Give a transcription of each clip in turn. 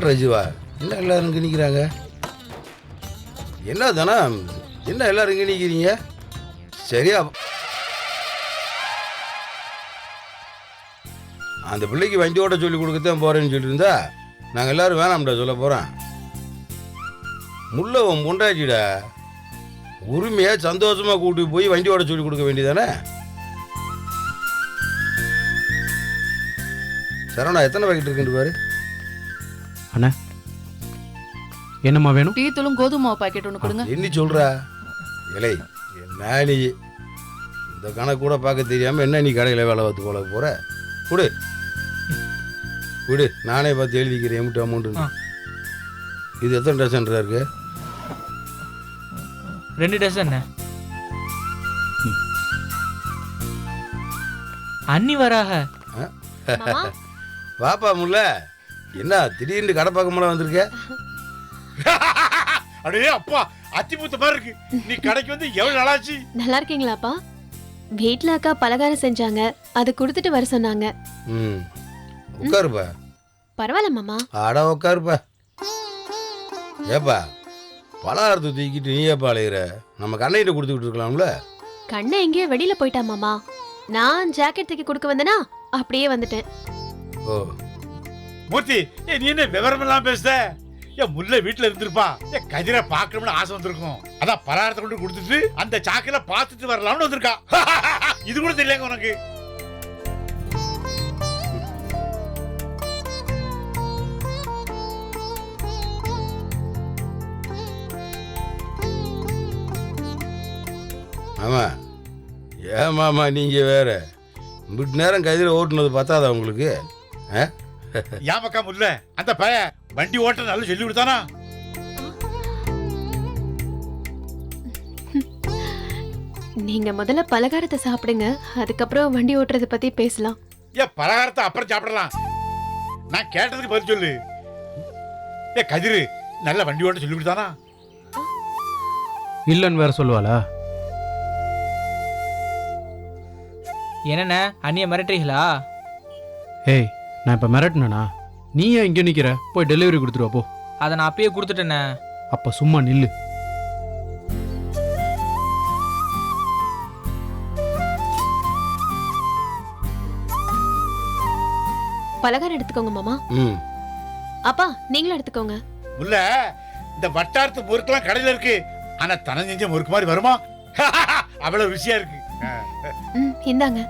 ராஜீவா, என்ன எல்லாரும் இங்கே நிற்கிறாங்க? என்ன தானா, என்ன எல்லாரும் இங்கே நிற்கிறீங்க? சரியா, அந்த பிள்ளைக்கு வண்டி ஓட்ட சொல்லி கொடுக்கத்தான் போகிறேன்னு சொல்லியிருந்தா நாங்கள் எல்லோரும் வேணாம்டா சொல்ல போகிறோம். முல்லை உன் பொண்டாச்சிடா, உரிமையாக சந்தோஷமாக கூட்டி போய் வண்டி ஓட்ட சொல்லி கொடுக்க வேண்டியதானே? சரவணா, எத்தனை பாக்கெட் இருக்குன்னு பாரு. அண்ணா, என்னம்மா வேணும்? டீ தூளும் கோதுமை மாவு பாக்கெட் ஒன்று கொடுங்க. என்ன சொல்கிறா? இலை என்ன நீ இந்த கணக்கு கூட பார்க்க தெரியாமல் என்ன நீ கடையில் வேலை பார்த்து போல போகிற? கொடு விடு, நானே பார்த்து எழுதிக்கிறேன் எம்பிட்டு அமௌண்ட்டு. இது எத்தனை டசன்ரா இருக்கு? 2 டசன். அண்ணி வராக. வாப்பா முல்ல, என்ன திடீர்னு கடை பக்கமெல்லாம் வந்திருக்க? அடே அப்பா, அத்திபூத்த மாதிரி இருக்கு. நீ கடைக்கு வந்து எவ்வளவு நாளாச்சு? நல்லா இருக்கீங்களாப்பா? வீட்ல அக்கா பலகாரம் செஞ்சாங்க, அது கொடுத்துட்டு வர சொன்னாங்க. ம், உட்காருப்பா. பரவாயில்ல மாமா. ஆடா உட்காருப்பா. ஏப்பா, பலகாரத்தை தூக்கிட்டு நீ ஏப்பா அலையிற? நம்ம கண்ணையிட்ட கொடுத்துக்கிட்டு இருக்கலாம்ல. கண்ணை எங்கேயோ வெளியில போயிட்டா மாமா. நான் ஜாக்கெட் தூக்கி கொடுக்க வந்தேனா அப்படியே வந்துட்டேன். ஓ மூர்த்தி, நீ என்ன விவரம் எல்லாம் பேசுத? என் முல்லை வீட்டுல இருந்திருப்பா. என் கதிரை பாக்கணும்னு ஆசை வந்திருக்கும். அதான் பலகாரத்தை கொண்டு கொடுத்துட்டு அந்த சாக்கில பாத்துட்டு வரலாம்னு வந்திருக்கா. இது கூட தெரியலங்க உனக்கு? ஆமா, ஏன் மாமா நீங்க வேற இப்படி நேரம் கதிரை ஓட்டுனது பார்த்தாதா உங்களுக்கு? யாமக்கா முல்ல, அந்த பையன் வண்டி ஓட்ட நல்லா சொல்லி கொடுத்தானா? நீங்க முதல்ல பலகாரத்தை சாப்பிடுங்க, அதுக்கப்புறம் வண்டி ஓட்டுறதை பத்தி பேசலாம். ஏன் பலகாரத்தை அப்புறம் சாப்பிடலாம். நான் கேட்டதுக்கு பதில் சொல்லு. ஏ கதிரு நல்ல வண்டி ஓட்ட சொல்லி கொடுத்தானா? இல்லைன்னு வேற சொல்லுவாளா? என்னண்ணே, அண்ணியை மிரட்டுறீங்களா? ஏய், நான் இப்போ மிரட்டினா நீ ஏன் இங்கே நிற்கிற? போய் டெலிவரி கொடுத்துருவா போ. அதை நான் அப்பயே கொடுத்துட்டேண்ணே. அப்போ சும்மா நில்லு. பலகாரம் எடுத்துக்கோங்க மாமா. ம், அப்பா நீங்களும் எடுத்துக்கோங்க. முல்ல, இந்த வட்டாரத்து முறுக்கெல்லாம் கடையில இருக்கு. ஆனா தனம் செஞ்ச முறுக்கு மாதிரி வருமா? அவ்வளவு ருசியா இருக்கு. இந்தாங்க.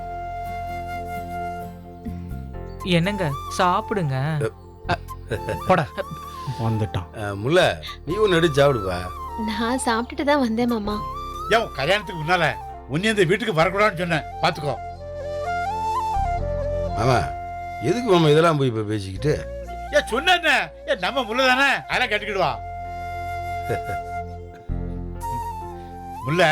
என்னங்க, சாப்பிடுங்க. போட வந்துட்டான். முல்ல, நீ ஒன்று எடுத்து சாப்பிடுப்பா. நான் சாப்பிட்டுட்டு தான் வந்தேன் மாமா. ஏன் கல்யாணத்துக்கு முன்னால உன்னை இந்த வீட்டுக்கு வரக்கூடாதுன்னு சொன்னேன், பாத்துக்கோ. மாமா, எதுக்கு மாமா இதெல்லாம் போய் இப்போ பேசிக்கிட்டு? ஏன் சொன்ன ஏன் நம்ம முல்ல தானே, அதெல்லாம் கட்டிக்கிடுவா. முல்ல,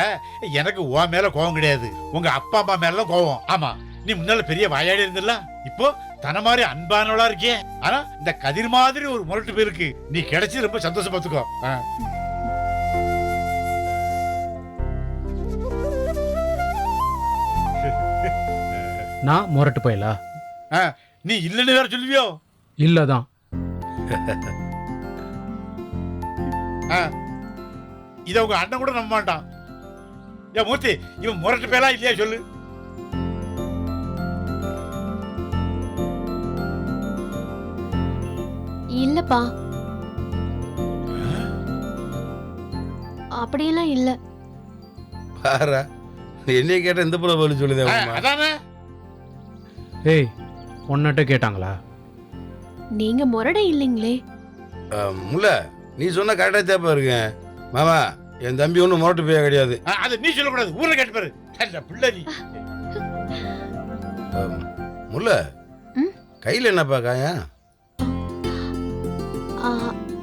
எனக்கு உன் மேல கோவம் கிடையாது, உங்க அப்பா அம்மா மேல கோவம். ஆமா, நீ முன்னால பெரிய வாயாடி இருந்தல, இப்போ தன மாதிரி அன்பானவளா இருக்கே. ஆனா இந்த கதிர் மாதிரி ஒரு முரட்டு பேருக்கு நீ கிடைச்சி ரொம்ப சந்தோஷம் பார்த்துக்கோ. நான் முரட்டு போயலா? நீ இல்லன்னு வேற சொல்லுவியோ? இல்லதான். இத உங்க அண்ணன் கூட நம்ப மாட்டான். ஏன் மூர்த்தி, இவன் முரட்டு பேலா இல்லையா சொல்லு? இல்லப்பா, அப்படியெல்லாம் இல்ல. பாரா, என்னைய கேட்ட இந்த போல பதில் சொல்லுதே. அதானே. ஏய், உன்னட்ட கேட்டாங்களா? நீங்க முரடை இல்லைங்களே. முல்ல, நீ சொன்ன கரெக்டாக தேப்பா இருக்கேன். மாமா, என் தம்பி ஒன்றும் முரட்டு போயா கிடையாது. அதை நீ சொல்லக்கூடாது, ஊர்ல கேட்டு பாரு. பிள்ளை நீ. முல்ல, கையில் என்னப்பா காயம்?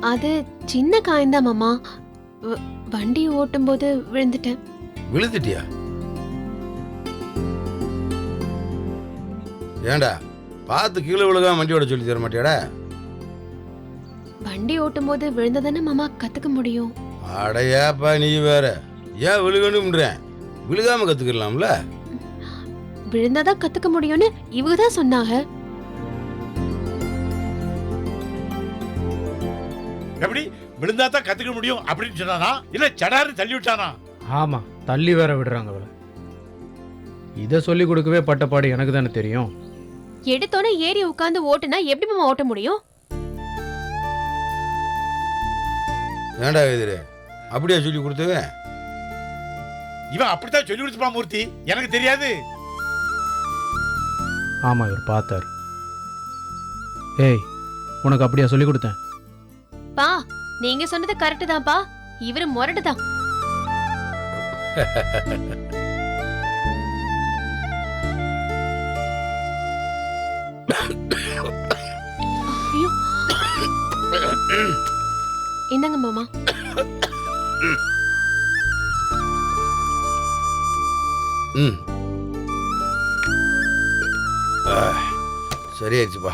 அது சின்ன காயந்தான் மாமா. வண்டி ஓட்டும் போது விழுந்துட்டேன். விழுந்துட்டியா? ஏண்டா, பார்த்து கீழே விழுகாம வண்டி ஓட சொல்லி தர மாட்டியாடா? வண்டி ஓட்டும் போது விழுந்ததானே மாமா கத்துக்க முடியும். அடையாப்பா, நீ வேற. ஏன் விழுகணும்ன்றேன், விழுகாம கத்துக்கலாம்ல. விழுந்தாதான் கத்துக்க முடியும்னு இவங்க தான் சொன்னாங்க. எப்படி விழுந்தா தான் கத்துக்க முடியும் அப்படின்னு சொன்னானா இல்ல சடார்னு தள்ளி விட்டானா? ஆமா, தள்ளி வேற விடுறாங்க அவளை. இதை சொல்லி கொடுக்கவே பட்டப்பாடு எனக்கு தானே தெரியும். எடுத்தோன்னே ஏறி உட்கார்ந்து ஓட்டுனா எப்படி மாமா ஓட்ட முடியும்? ஏண்டா எதிரே அப்படியே சொல்லி கொடுத்தவன்? இவன் அப்படித்தான் சொல்லி கொடுத்துப்பான் மூர்த்தி, எனக்கு தெரியாது. ஆமா, இவர் பார்த்தாரு. ஏய், உனக்கு அப்படியா சொல்லி கொடுத்தேன்? பா, நீங்க சொன்னது கரெக்ட் தான்ப்பா. இவரு முரட்டு தான். இந்தாங்க மாமா. ம், சரியாச்சுப்பா.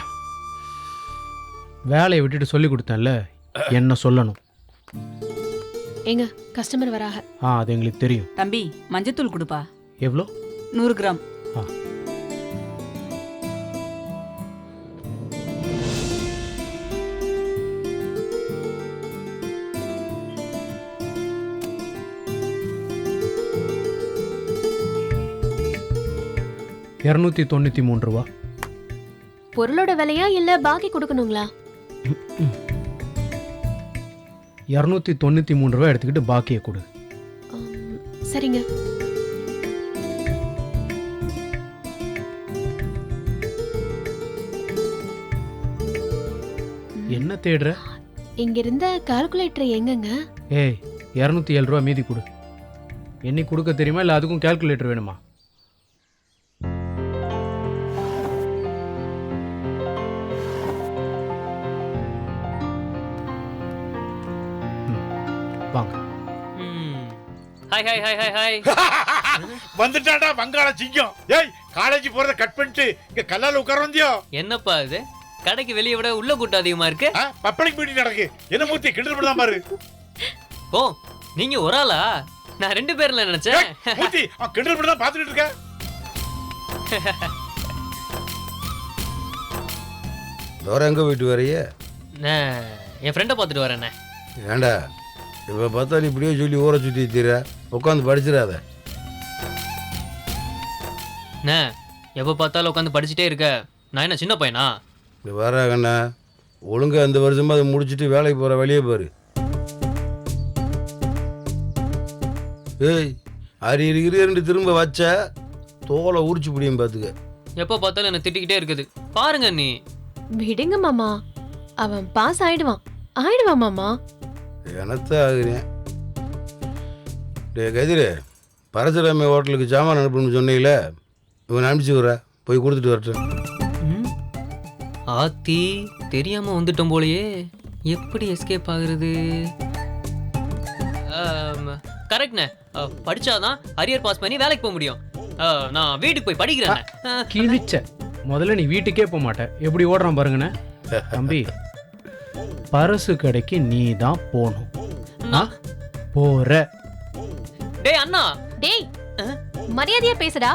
வேலையை விட்டுட்டு சொல்லி கொடுத்தேன்ல, என்ன சொல்லணும். ஏங்க, கஸ்டமர் வராக. அது எங்களுக்கு தெரியும். தம்பி மஞ்சத்தூள் கொடுப்பா. எவ்வளோ? 100 கிராம். ஆ. $293. பொருளோட விலையா இல்ல பாக்கி கொடுக்கணுங்களா? $293 எடுத்துக்கிட்டு பாக்கியை கொடு. சரிங்க. என்ன தேடுற? இங்க இருந்த கால்குலேட்டர் எங்கங்க? ஏய், $207 மீதி கொடு. எண்ணி கொடுக்க தெரியுமா இல்லை அதுக்கும் கால்குலேட்டர் வேணுமா? வாங்க. Hi hi hi hi hi. வந்துட்டாடா வங்காள சிங்கம். ஏய், காலேஜ் போறத கட் பண்ணிட்டு இங்க கல்லால உட்கார வந்தியோ? என்னப்பா இது, கடைக்கு வெளியே விட உள்ள கூட்டம் அதிகமா இருக்கு. பப்ளிக் மீட்டிங் நடக்கு. என்ன மூர்த்தி கிண்டல் பண்ணலாம் பாரு. ஓ, நீங்க ஒரு ஆளா? நான் 2 பேர்ல நினைச்சேன். மூர்த்தி அவன் கிண்டல் பண்ணலாம் பாத்துக்கிட்டு இருக்க. தோற எங்க போயிட்டு வரைய? நான் என் ஃப்ரெண்டை பார்த்துட்டு வரேண்ணே. ஏண்டா இப்போ பார்த்தாலும் இப்படியே சொல்லி ஊற சுற்றி தீர உட்காந்து படிச்சிடாத. அண்ணே, எப்போ பார்த்தாலும் உட்காந்து படிச்சுட்டே இருக்க. நான் என்ன சின்ன பையனா? இது வராங்கண்ணா, ஒழுங்கா அந்த வருஷமா அதை முடிச்சுட்டு வேலைக்கு போகிற வெளியே பாரு. ஏய், அரி திரும்ப வச்ச தோலை உரிச்சு பிடியும் பார்த்துக்க. எப்போ பார்த்தாலும் என்ன திட்டிக்கிட்டே இருக்குது பாருங்க. நீ விடுங்க மாமா, அவன் பாஸ் ஆயிடுவான். ஆயிடுவான் மாமா. எனத்தான் ஆகுறேன். டே கதிரே, பரசுராம ஹோட்டலுக்கு சாமான் அனுப்பணும்னு சொன்னீங்களே, இவன் அனுப்பிச்சு விட்ற, போய் கொடுத்துட்டு வரட்டும். ஆத்தி, தெரியாம வந்துட்டோம் போலயே. எப்படி எஸ்கேப் ஆகுறது? கரெக்ட்ண்ணே, படிச்சாதான் அரியர் பாஸ் பண்ணி வேலைக்கு போக முடியும். நான் வீட்டுக்கு போய் படிக்கிறேன். கிழிச்ச முதல்ல நீ வீட்டுக்கே போக மாட்டேன். எப்படி ஓடுறான் பாருங்கண்ணே. தம்பி, பரசு கடைக்கு நீ தான் போகணும். போற? டேய் அண்ணா. டேய், மரியாதையா பேசுடா.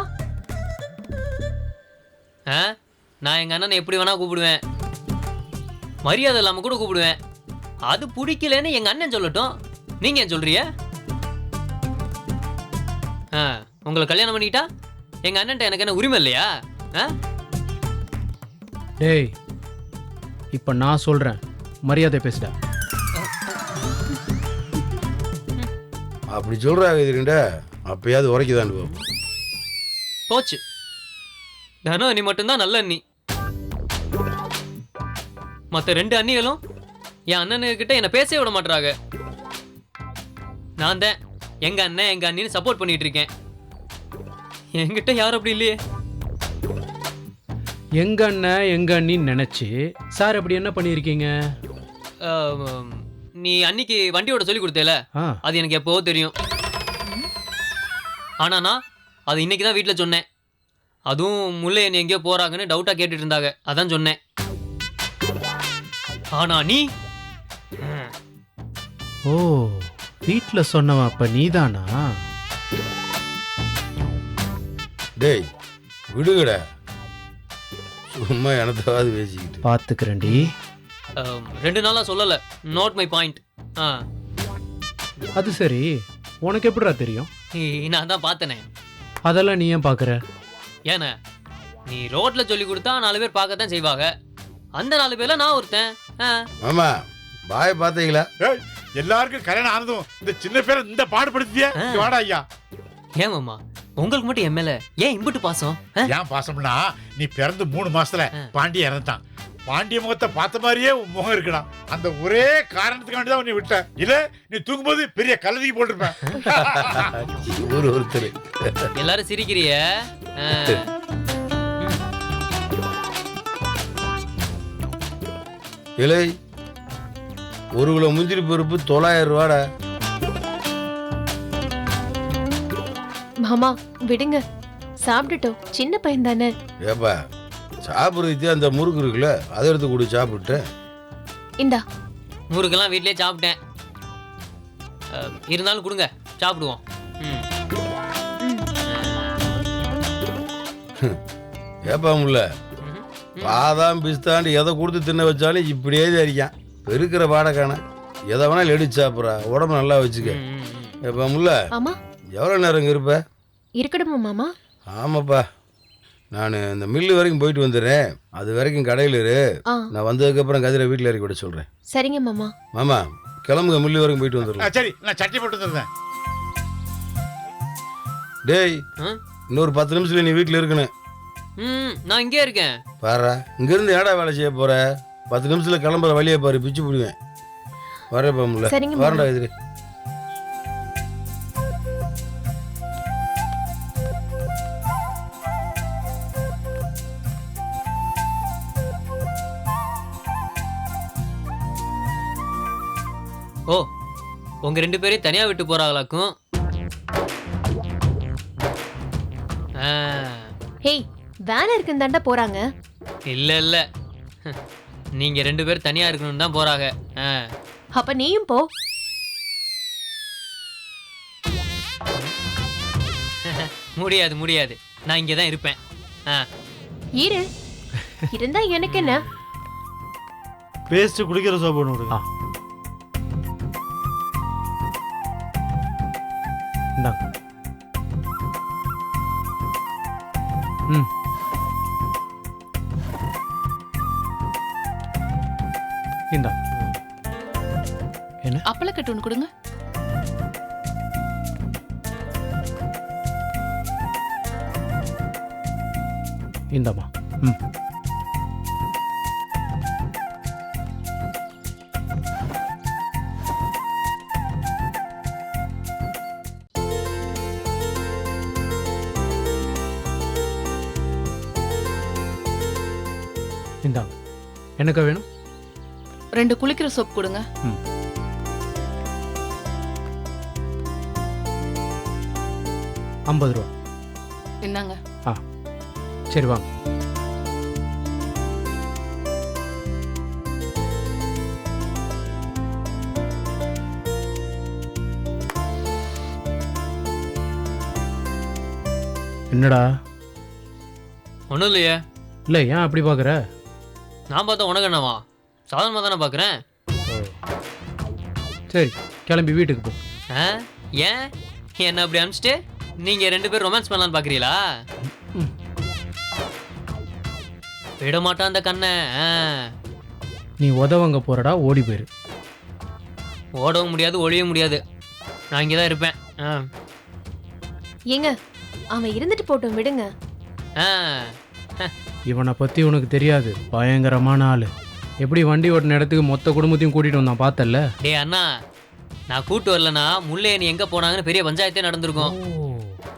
நான் எங்க அண்ணனை எப்படி வேணா கூப்பிடுவேன், மரியாதை இல்லாம கூட கூப்பிடுவேன். அது பிடிக்கலன்னு எங்க அண்ணன் சொல்லட்டும், நீங்க ஏன் சொல்றிய? உங்களை கல்யாணம் பண்ணிக்கிட்டா எங்க அண்ணன்ட்ட எனக்கு என்ன உரிமை இல்லையா? டேய், இப்ப நான் சொல்றேன், மரியாதை பேசுடா. அப்படி சொல்கிறாங்க இதுண்டா, அப்பயாவது உரைக்குதாண்டு போகும். போச்சு, தனோ அண்ணி மட்டும்தான் நல்ல அண்ணி. மற்ற 2 அண்ணிகளும் என் அண்ணனுக்கிட்ட என்னை பேசவே விட மாட்டாங்க. நான் தான் எங்க அண்ணன் எங்க அண்ணின்னு சப்போர்ட் பண்ணிட்டு இருக்கேன். என்கிட்ட யாரும் அப்படி இல்லையே. எங்க அண்ணன் எங்க அண்ணின்னு நினைச்சு சார் அப்படி என்ன பண்ணியிருக்கீங்க? நீ அன்னைக்கு வண்டியோட சொல்லி கொடுத்தேல, அது எனக்கு எப்போ தெரியும். ஆனா நான் அது இன்னைக்கு தான் வீட்டில் சொன்னேன். அதுவும் முல்லை என்ன எங்கேயோ போறாங்கன்னு டவுட்டா கேட்டுட்டு இருந்தாங்க, அதான் சொன்னேன். ஆனா நீ ஓ, வீட்டில் சொன்னவன் அப்ப நீதானா? டேய் விடுங்கடா, சும்மா எனத்தாவது பேசிக்கிட்டு. பார்த்துக்கிறேன்டி. 2 நாளா சொல்லல. Note my point. அது சரி, உனக்கு எப்படிடா தெரியும்? நான் தான் பார்த்தனே. அதெல்லாம் நீ ஏன் பார்க்குற? ஏன்னா நீ ரோட்ல சொல்லி கொடுத்தா 4 பேர் பார்க்கத்தான் செய்வாங்க. அந்த 4 பேர்ல நான் ஒருத்தன். மாமா பாய் பார்த்தீங்களா? ஏய், எல்லாருக்கும் கல்யாணம் ஆனதும் இந்த சின்ன பேரை இந்த பாடுபடுத்திய வாடா ஐயா. ஏன் மாமா உங்களுக்கு மட்டும் என் மேல ஏன் இம்புட்டு பாசம்? ஏன் பாசம்னா நீ பிறந்து 3 மாசத்துல பாண்டிய இறந்துட்டான். பாண்டிய முகத்தை பார்த்த மாதிரியே உன் முகம் இருக்குடா. அந்த ஒரே காரணத்துக்காண்டி தான் உன்னை விட்ட. இல்ல நீ தூங்கும்போது பெரிய கலதிக்கு போட்டிருப்பேன். ஒருத்தர் எல்லாரும் சிரிக்கிறிய. இலை 1 கிலோ முந்திரி பருப்பு 900 ரூபாடா. மாமா விடுங்க, சாப்பிட்டுட்டோம், சின்ன பையன் தானே. ஏப்பா சாப்பிட்றதுக்கு அந்த முறுக்கு இருக்குல்ல, அதை எடுத்து கொடு சாப்பிட்டேன். இந்தா. முறுக்கெல்லாம் வீட்லயே சாப்பிட்டேன். இருந்தாலும் கொடுங்க சாப்பிடுவோம். ஏப்பா முல்ல பாதாம் பிஸ்தாண்டு எதை கொடுத்து தின்ன வச்சாலும் இப்படியே தான் இருக்கான். பெருக்கிற பாடக்கான எதை வேணாலும் எடுத்து சாப்பிட்றா, உடம்பு நல்லா வச்சுக்க. ஏப்பா முல்ல ஆமா எவ்வளோ நேரம் இங்கே இருப்ப? இருக்கணுமா மாமா? ஆமாப்பா, நான் இந்த மில்லு வரைக்கும் போயிட்டு வந்துடுறேன். அது வரைக்கும் கடையில் இரு. ஆ நான் வந்ததுக்கப்புறம் கதிரை வீட்டில் இறக்கி விட சொல்கிறேன். சரிங்க மாமா. மாமா கிளம்புங்க, மில்லு வரைக்கும் போயிட்டு வந்துடலாம். சரி, நான் சட்டி போட்டு வந்துடுறேன். டேய் இன்னொரு 10 நிமிஷத்துல நீ வீட்டில் இருக்கணும். நான் இங்கே இருக்கேன். பாரா இங்கேருந்து ஏடா வேலை செய்ய போற? 10 நிமிஷத்துல கிளம்புற வழியை பாரு, பிச்சு பிடிவேன். வரேப்பா முல்ல, சரிங்க மாமா. வரேன்டா எதிரி. ஓ உங்க 2 பேரையும் தனியா விட்டு போறாங்களாக்கும். ஹேய், வேலை இருக்குன்னு தாண்டா போறாங்க. இல்ல இல்ல, நீங்க 2 பேர் தனியா இருக்கணும்னு தான் போறாங்க. அப்ப நீயும் போ. முடியாது முடியாது, நான் இங்கே தான் இருப்பேன். இரு, இருந்தா எனக்கு என்ன? பேஸ்ட் குடிக்கிற சோப்பு ஒன்று கொடுங்க. இந்தாங்க. இந்தா. என்ன? அப்பளக்கட்டு ஒன்று கொடுங்க. இந்தாம்மா. இந்தாங்க. எனக்கு வேணும்? 2 குளிக்கிற சோப் கொடுங்க. ₹50. என்னங்க? சரி வாங்க. என்னடா? ஒன்றும் இல்லையே. இல்லை, ஏன் அப்படி பார்க்குற? நான் பார்த்தா உனக்கு என்னவா? சாதாரணமாக தானே பார்க்குறேன். சரி கிளம்பி வீட்டுக்கு போ. ஏன் என்ன அப்படி அனுப்பிச்சிட்டு நீங்கள் 2 பேரும் ரொமான்ஸ் பண்ணலான்னு பார்க்குறீங்களா? விட மாட்டான் அந்த கண்ணை. நீ உதவங்க போறடா, ஓடி போயிரு. ஓடவும் முடியாது, ஒழியவும் முடியாது. நான் இங்கே தான் இருப்பேன். ஏங்க, அவன் இருந்துட்டு போட்டும், விடுங்க. இவனை பற்றி உனக்கு தெரியாது, பயங்கரமான ஆள். எப்படி வண்டி ஓட்டின இடத்துக்கு மொத்த குடும்பத்தையும் கூட்டிகிட்டு வந்தான் பார்த்தல்ல? டே அண்ணா, நான் கூட்டு வரலனா முல்லை நீ எங்கே போனாங்கன்னு பெரிய பஞ்சாயத்தே நடந்திருக்கும்.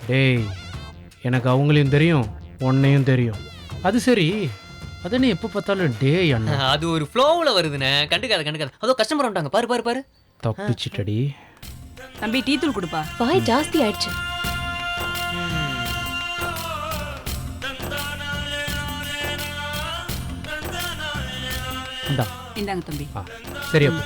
டேய், எனக்கு அவங்களையும் தெரியும், உன்னையும் தெரியும். அது சரி, அதை நீ எப்போ பார்த்தாலும் டே அண்ணா. அது ஒரு ஃப்ளோவில் வருதுண்ணே, கண்டுக்காத. அதோ கஸ்டமர் வந்துட்டாங்க, பாரு பாரு பாரு. தப்பிச்சிட்டடி. தம்பி டீ தூள் கொடுப்பா. வாய் ஜாஸ்தி ஆயிடுச்சு. இந்தா. இந்தாங்க தம்பி. சரி அப்போ.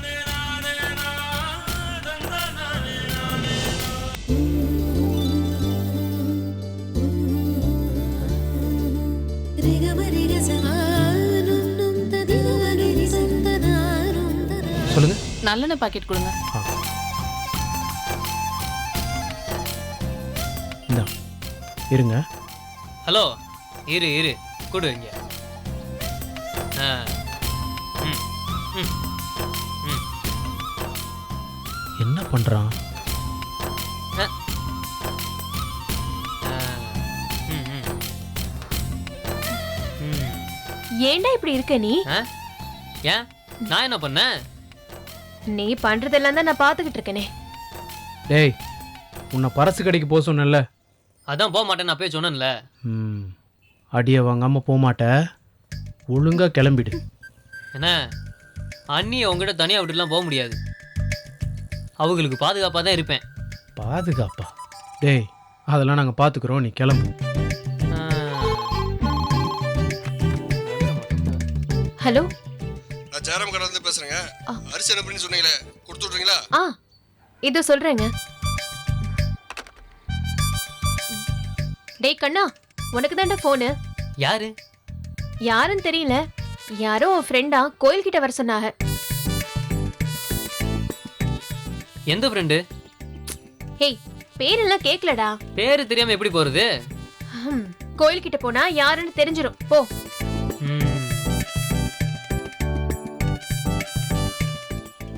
நல்லெண்ணெய் பாக்கெட் கொடுங்க. இந்தா இருங்க. ஹலோ, இரு இரு, கொடு இங்க. ஆ. ம், ம், ம். என்ன பண்றான்? ஆ. ம், ம். ம். ஏன்டா இப்படி இருக்க நீ? ஆ? ஏன் நான் என்ன பண்ணேன்? நீ பண்றதெல்லாம் தான் நான் பாத்துக்கிட்டு இருக்கேனே. டேய், உன்னை பரசு கடைக்கு போக சொன்னேன்ல. அதான் போக மாட்டேன் நான் போய் சொன்னேன்ல. ம், அடியை வாங்காம போக மாட்ட. ஒழுங்கா கிளம்பிடு. என்ன அண்ணியை உங்ககிட்ட தனியாக விட்டுலாம் போக முடியாது. அவங்களுக்கு பாதுகாப்பாக தான் இருப்பேன். பாதுகாப்பா? டேய், அதெல்லாம் நாங்கள் பார்த்துக்குறோம், நீ கிளம்பு. ஆ. ஹலோ, நான் ஜெயராம் கடை வந்து பேசுறேங்க. அரிசி அனுப்புன்னு சொன்னீங்களே, கொடுத்து விட்றீங்களா? இதோ சொல்றேங்க. டேய் கண்ணா, உனக்கு தான்டா போனு. யாரு? யாருன்னு தெரியல, யாரோ உன் ஃப்ரெண்டா கோயில் கிட்ட வர சொன்னாங்க. எந்த ஃப்ரெண்டு? ஹேய், பேரெல்லாம் கேக்கலடா. பேரு தெரியாம எப்படி போறது? கோயில் கிட்ட போனா யாருன்னு தெரிஞ்சிரும். போ.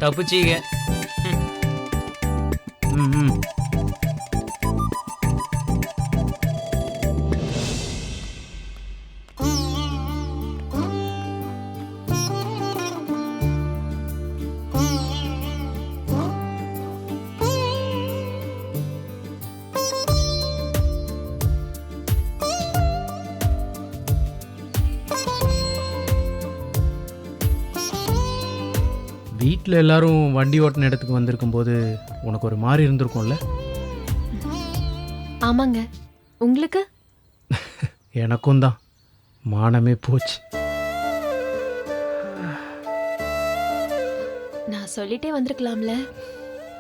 தப்புச்சீங்க. ம் ம். வீட்டில் எல்லாரும் வண்டி ஓட்டின இடத்துக்கு வந்திருக்கும் போது உனக்கு ஒரு மாதிரி இருந்திருக்கும்ல? ஆமாங்க. உங்களுக்கு? எனக்கும் தான். மானமே போச்சு. நான் சொல்லிட்டே வந்திருக்கலாம்ல.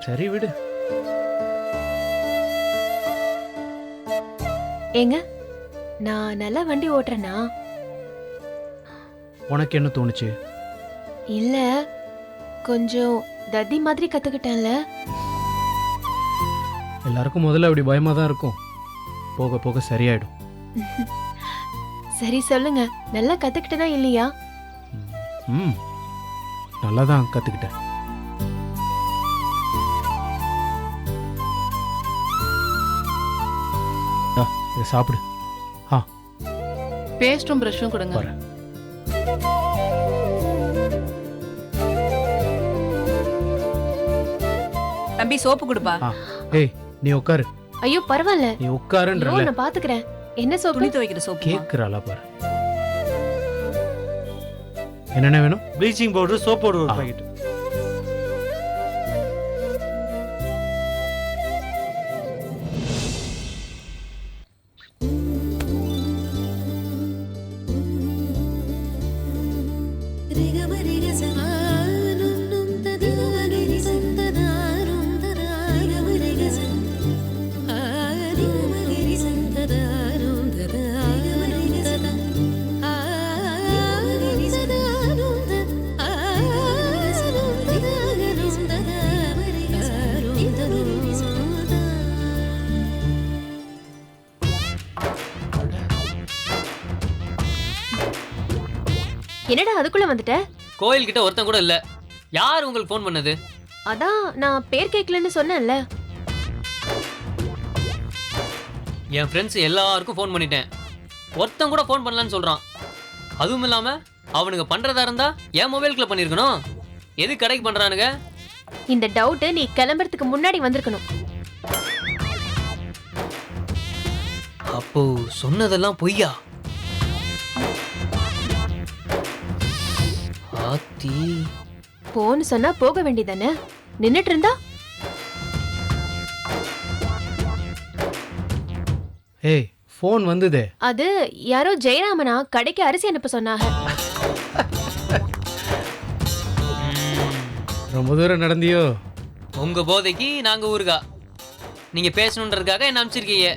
சரி விடு. ஏங்க, நான் நல்லா வண்டி ஓட்டுறேனா? உனக்கு என்ன தோணுச்சு? இல்ல, கொஞ்சம் தத்தி மாதிரி கத்துக்கிட்டேன்ல. எல்லாருக்கும் முதல்ல அப்படி பயமாக தான் இருக்கும். போக போக சரியாயிடும். சரி சொல்லுங்க, நல்லா கத்துக்கிட்டதா இல்லையா? ம், நல்லா தான் கற்றுக்கிட்டேன். இதை சாப்பிடு. பேஸ்ட்டும் ப்ரஷும் கொடுங்க. வரேன். தம்பி சோப்பு கொடுப்பா. ஏய், நீ உட்காரு. ஐயோ பரவாயில்ல, நீ உட்காருன்றல. நான் பாத்துக்கிறேன். என்ன சோப்பு? துணி துவைக்கிற சோப்பு. கேக்குறாளா பாரு. என்னென்ன வேணும்? ப்ளீச்சிங் பவுடர், சோப் பவுடர் ஒரு பாக்கெட். என்னடா அதுக்குள்ள வந்துட்ட? கோயில் கிட்ட ஒருத்தன் கூட இல்ல. யார் உங்களுக்கு ஃபோன் பண்ணது? அதான் நான் பேர் கேட்கலன்னு சொன்னேன்ல. என் ஃப்ரெண்ட்ஸ் எல்லாருக்கும் ஃபோன் பண்ணிட்டேன். ஒருத்தன் கூட ஃபோன் பண்ணலன்னு சொல்றான். அதுவும் இல்லாம அவனுங்க பண்றதா இருந்தா என் மொபைலுக்குள்ள பண்ணிருக்கணும். எது கடைக்கு பண்றானுங்க? இந்த டவுட் நீ கிளம்புறதுக்கு முன்னாடி வந்திருக்கணும். அப்போ சொன்னதெல்லாம் பொய்யா? ஆத்தி, போன்னு சொன்னா போக வேண்டியதானே? நின்னுட்டு இருந்தா? ஏய், ஃபோன் வந்ததே. அது யாரோ ஜெயராமனா கடைக்கு அரிசி அனுப்ப சொன்னாங்க. ரொம்ப தூரம் நடந்தியோ? உங்க போதைக்கு நாங்க ஊருகா. நீங்க பேசணுன்றதுக்காக என்ன அனுப்பிச்சிருக்கீங்க.